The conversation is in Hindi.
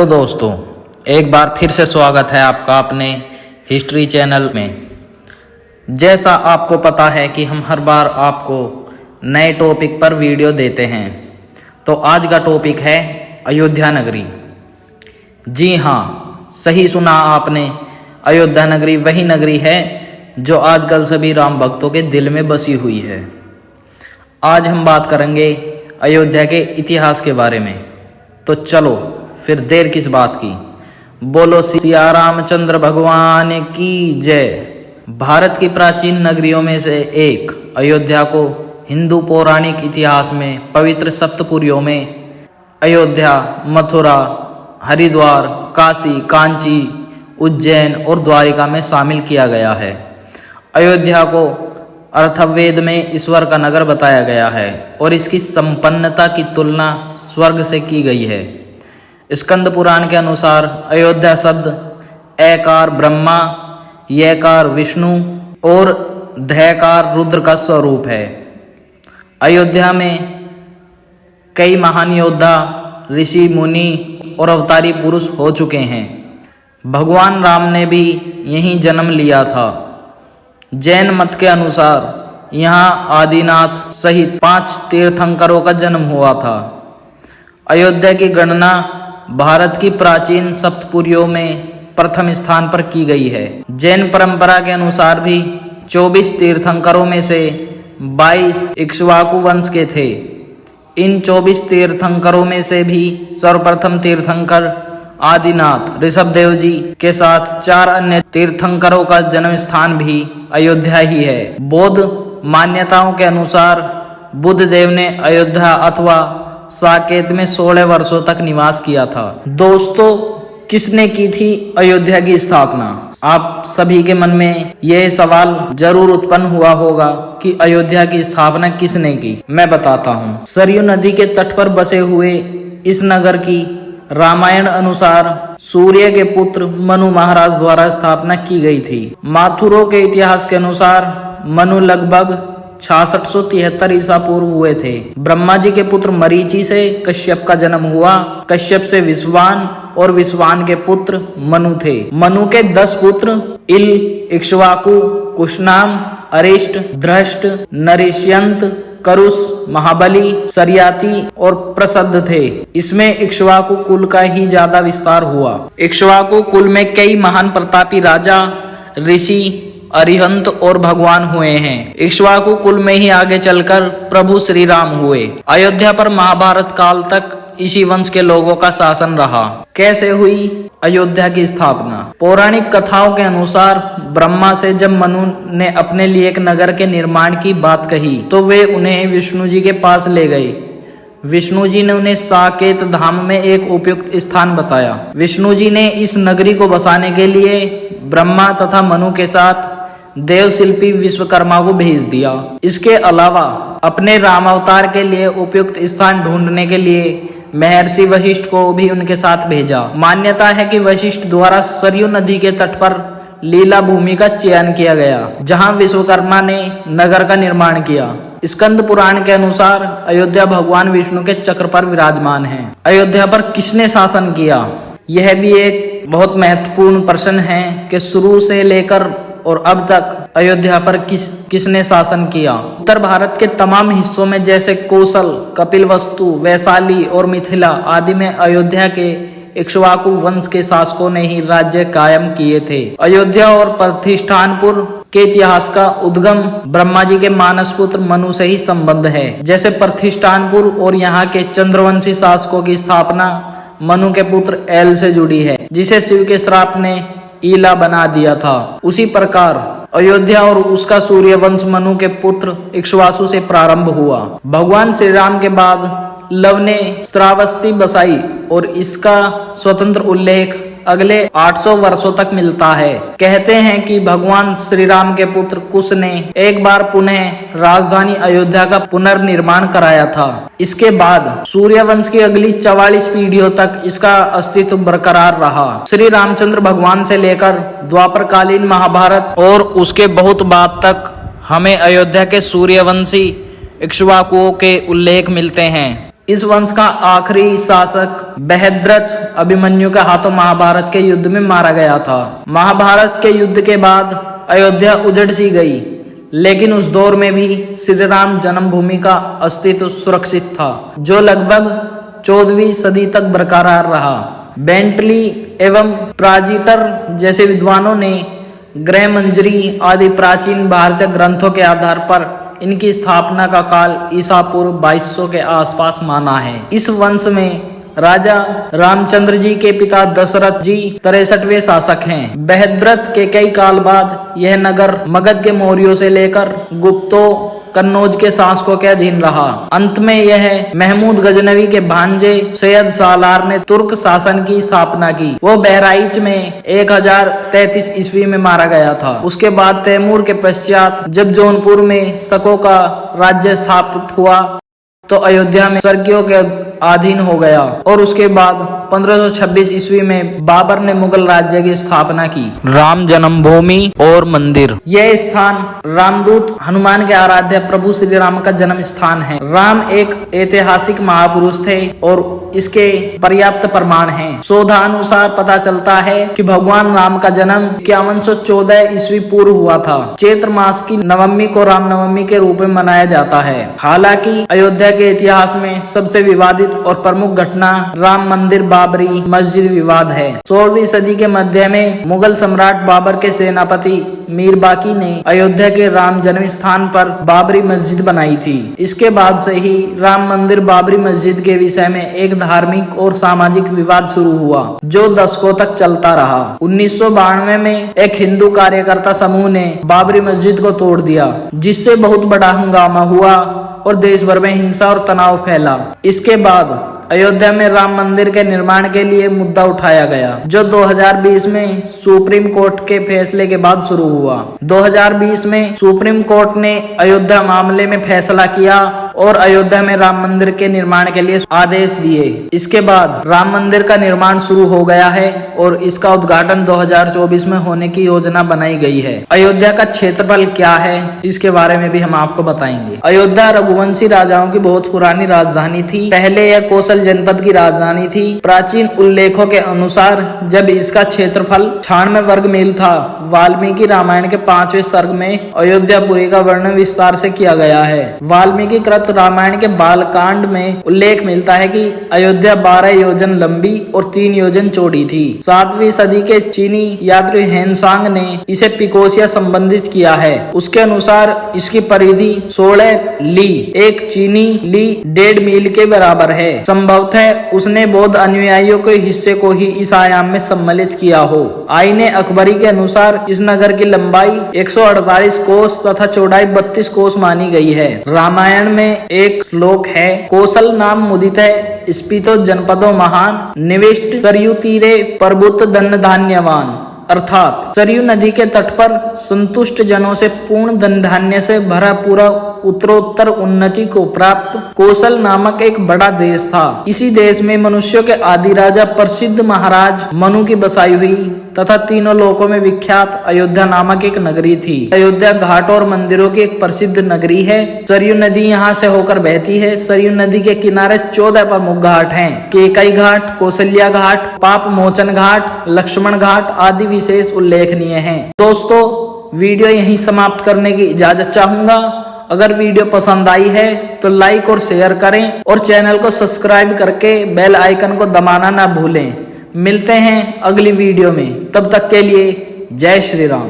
तो दोस्तों, एक बार फिर से स्वागत है आपका अपने हिस्ट्री चैनल में। जैसा आपको पता है कि हम हर बार आपको नए टॉपिक पर वीडियो देते हैं, तो आज का टॉपिक है अयोध्या नगरी। जी हाँ, सही सुना आपने। अयोध्या नगरी वही नगरी है जो आजकल सभी राम भक्तों के दिल में बसी हुई है। आज हम बात करेंगे अयोध्या के इतिहास के बारे में। तो चलो फिर देर किस बात की, बोलो सिया रामचंद्र भगवान की जय। भारत की प्राचीन नगरियों में से एक अयोध्या को हिंदू पौराणिक इतिहास में पवित्र सप्तपुरियों में अयोध्या, मथुरा, हरिद्वार, काशी, कांची, उज्जैन और द्वारिका में शामिल किया गया है। अयोध्या को अथर्ववेद में ईश्वर का नगर बताया गया है और इसकी संपन्नता की तुलना स्वर्ग से की गई है। स्कंद पुराण के अनुसार अयोध्या शब्द एकार ब्रह्मा, यकार विष्णु और धैकार रुद्र का स्वरूप है। अयोध्या में कई महान योद्धा, ऋषि, मुनि और अवतारी पुरुष हो चुके हैं। भगवान राम ने भी यहीं जन्म लिया था। जैन मत के अनुसार यहाँ आदिनाथ सहित 5 तीर्थंकरों का जन्म हुआ था। अयोध्या की गणना भारत की प्राचीन सप्तपुरियों में प्रथम स्थान पर की गई है। जैन परंपरा के अनुसार भी 24 तीर्थंकरों में से 22 इक्ष्वाकु वंश के थे। इन 24 तीर्थंकरों में से भी सर्वप्रथम तीर्थंकर आदिनाथ ऋषभदेव जी के साथ 4 अन्य तीर्थंकरों का जन्म स्थान भी अयोध्या ही है। बौद्ध मान्यताओं के अनुसार बुद्ध देव ने अयोध्या अथवा साकेत में 16 वर्षों तक निवास किया था। दोस्तों, किसने की थी अयोध्या की स्थापना? आप सभी के मन में यह सवाल जरूर उत्पन्न हुआ होगा कि अयोध्या की स्थापना किसने की। मैं बताता हूँ। सरयू नदी के तट पर बसे हुए इस नगर की रामायण अनुसार सूर्य के पुत्र मनु महाराज द्वारा स्थापना की गई थी। माथुरों के इतिहास के अनुसार मनु लगभग 6673 ईसा पूर्व हुए थे। ब्रह्मा जी के पुत्र मरीचि से कश्यप का जन्म हुआ। कश्यप से विश्वान और विश्वान के पुत्र मनु थे। मनु के 10 पुत्र इल, इक्ष्वाकु, कुशनाम, अरिष्ट, धृष्ट, नरिष्यंत, करुष, महाबली, सरियाती और प्रसद्ध थे। इसमें इक्ष्वाकु कुल का ही ज्यादा विस्तार हुआ। इक्ष्वाकु कुल में कई महान प्रतापी राजा, ऋषि, अरिहंत और भगवान हुए हैं। इक्ष्वाकु कुल में ही आगे चलकर प्रभु श्री राम हुए। अयोध्या पर महाभारत काल तक इसी वंश के लोगों का शासन रहा। कैसे हुई अयोध्या की स्थापना? पौराणिक कथाओं के अनुसार ब्रह्मा से जब मनु ने अपने लिए एक नगर के निर्माण की बात कही तो वे उन्हें विष्णु जी के पास ले गए। विष्णु जी ने उन्हें साकेत धाम में एक उपयुक्त स्थान बताया। विष्णु जी ने इस नगरी को बसाने के लिए ब्रह्मा तथा मनु के साथ देव शिल्पी विश्वकर्मा को भेज दिया। इसके अलावा अपने राम अवतार के लिए उपयुक्त स्थान ढूंढने के लिए महर्षि वशिष्ठ को भी उनके साथ भेजा। मान्यता है कि वशिष्ठ द्वारा सरयू नदी के तट पर लीला भूमि का चयन किया गया, जहां विश्वकर्मा ने नगर का निर्माण किया। स्कंद पुराण के अनुसार अयोध्या भगवान विष्णु के चक्र पर विराजमान है। अयोध्या पर किसने शासन किया? यह भी एक बहुत महत्वपूर्ण प्रश्न है कि शुरू से लेकर और अब तक अयोध्या पर किसने शासन किया। उत्तर भारत के तमाम हिस्सों में जैसे कौशल, कपिलवस्तु, वैशाली और मिथिला आदि में अयोध्या के इक्ष्वाकु वंश के शासकों ने ही राज्य कायम किए थे। अयोध्या और प्रतिष्ठानपुर के इतिहास का उद्गम ब्रह्मा जी के मानस पुत्र मनु से ही संबंध है। जैसे प्रतिष्ठानपुर और यहाँ के चंद्रवंशी शासकों की स्थापना मनु के पुत्र एल से जुड़ी है, जिसे शिव के श्राप ने ईला बना दिया था। उसी प्रकार अयोध्या और उसका सूर्यवंश मनु के पुत्र इक्ष्वाकु से प्रारंभ हुआ। भगवान श्री राम के बाद लव ने श्रावस्ती बसाई और इसका स्वतंत्र उल्लेख अगले 800 वर्षों तक मिलता है। कहते हैं कि भगवान श्री राम के पुत्र कुश ने एक बार पुनः राजधानी अयोध्या का पुनर्निर्माण कराया था। इसके बाद सूर्यवंश की अगली 44 पीढ़ियों तक इसका अस्तित्व बरकरार रहा। श्री रामचंद्र भगवान से लेकर द्वापरकालीन महाभारत और उसके बहुत बाद तक हमें अयोध्या के सूर्यवंशी इक्ष्वाकुओं के उल्लेख मिलते हैं। इस वंश का आखिरी शासक बृहद्रथ अभिमन्यु के हाथों महाभारत के युद्ध में मारा गया था। महाभारत के युद्ध के बाद अयोध्या उजड़ सी गई, लेकिन उस दौर में भी श्री राम जन्मभूमि का अस्तित्व सुरक्षित था, जो लगभग 14वीं सदी तक बरकरार रहा। बेंटली एवं प्राजीटर जैसे विद्वानों ने गृह मंजरी आदि प्राचीन भारतीय ग्रंथों के आधार पर इनकी स्थापना का काल ईसा पूर्व 2200 के आसपास माना है। इस वंश में राजा रामचंद्र जी के पिता दशरथ जी 63वें शासक हैं। बृहद्रथ के कई काल बाद यह नगर मगध के मौर्यों से लेकर गुप्तों कन्नौज के शासकों के अधीन रहा। अंत में यह महमूद गजनवी के भांजे सैयद सालार ने तुर्क शासन की स्थापना की। वो बहराइच में 1033 ईस्वी में मारा गया था। उसके बाद तैमूर के पश्चात जब जौनपुर में शकों का राज्य स्थापित हुआ तो अयोध्या में सर्कियों के अधीन हो गया और उसके बाद 1526 ईस्वी में बाबर ने मुगल राज्य की स्थापना की। राम जन्मभूमि और मंदिर। यह स्थान रामदूत हनुमान के आराध्य प्रभु श्री राम का जन्म स्थान है। राम एक ऐतिहासिक महापुरुष थे और इसके पर्याप्त प्रमाण हैं। शोधानुसार पता चलता है कि भगवान राम का जन्म 5114 ईस्वी पूर्व हुआ था। चैत्र मास की नवमी को रामनवमी के रूप में मनाया जाता है। हालांकि अयोध्या के इतिहास में सबसे विवादित और प्रमुख घटना राम मंदिर बाबरी मस्जिद विवाद है। 16वीं सदी के मध्य में मुगल सम्राट बाबर के सेनापति मीर बाकी ने अयोध्या के राम जन्म स्थान पर बाबरी मस्जिद बनाई थी। इसके बाद से ही राम मंदिर बाबरी मस्जिद के विषय में एक धार्मिक और सामाजिक विवाद शुरू हुआ, जो दशकों तक चलता रहा। 1992 में एक हिंदू कार्यकर्ता समूह ने बाबरी मस्जिद को तोड़ दिया, जिससे बहुत बड़ा हंगामा हुआ और देश भर में हिंसा और तनाव फैला। इसके बाद अयोध्या में राम मंदिर के निर्माण के लिए मुद्दा उठाया गया, जो 2020 में सुप्रीम कोर्ट के फैसले के बाद शुरू हुआ। 2020 में सुप्रीम कोर्ट ने अयोध्या मामले में फैसला किया और अयोध्या में राम मंदिर के निर्माण के लिए आदेश दिए। इसके बाद राम मंदिर का निर्माण शुरू हो गया है और इसका उद्घाटन 2024 में होने की योजना बनाई गई है। अयोध्या का क्षेत्रफल क्या है, इसके बारे में भी हम आपको बताएंगे। अयोध्या रघुवंशी राजाओं की बहुत पुरानी राजधानी थी। पहले यह कौशल जनपद की राजधानी थी। प्राचीन उल्लेखों के अनुसार जब इसका क्षेत्रफल 96 वर्ग मील था। वाल्मीकि रामायण के 5वें सर्ग में अयोध्यापुरी का वर्णन विस्तार से किया गया है। वाल्मीकि कृत रामायण के बालकांड में उल्लेख मिलता है कि अयोध्या 12 योजन लंबी और 3 योजन चौड़ी थी। 7वीं सदी के चीनी यात्री हेनसांग ने इसे पिकोसिया संबंधित किया है। उसके अनुसार इसकी परिधि 16 ली, एक चीनी ली 1.5 मील के बराबर है। संभवतः उसने बौद्ध अनुयायियों के हिस्से को ही इस आयाम में सम्मिलित किया हो। आईने अकबरी के अनुसार इस नगर की लंबाई 148 कोस तथा चौड़ाई 32 कोस मानी गई है। रामायण में एक श्लोक है, कौशल नाम मुदित है स्पीतो जनपदों महान निविष्ट सरयू तीरे प्रभुत धन धान्यवान। अर्थात सरयू नदी के तट पर संतुष्ट जनों से पूर्ण धन धान्य से भरा पूरा उत्तरोत्तर उन्नति को प्राप्त कौशल नामक एक बड़ा देश था। इसी देश में मनुष्यों के आदि राजा प्रसिद्ध महाराज मनु की बसाई हुई तथा तीनों लोकों में विख्यात अयोध्या नामक एक नगरी थी। अयोध्या घाट और मंदिरों की एक प्रसिद्ध नगरी है। सरयू नदी यहाँ से होकर बहती है। सरयू नदी के किनारे 14 प्रमुख घाट हैं। केकई घाट, कौशल्या घाट, पाप मोचन घाट, लक्ष्मण घाट आदि विशेष उल्लेखनीय हैं। दोस्तों, वीडियो यहीं समाप्त करने की इजाजत चाहूंगा। अगर वीडियो पसंद आई है तो लाइक और शेयर करें और चैनल को सब्सक्राइब करके बेल आइकन को दबाना ना भूलें। मिलते हैं अगली वीडियो में, तब तक के लिए जय श्री राम।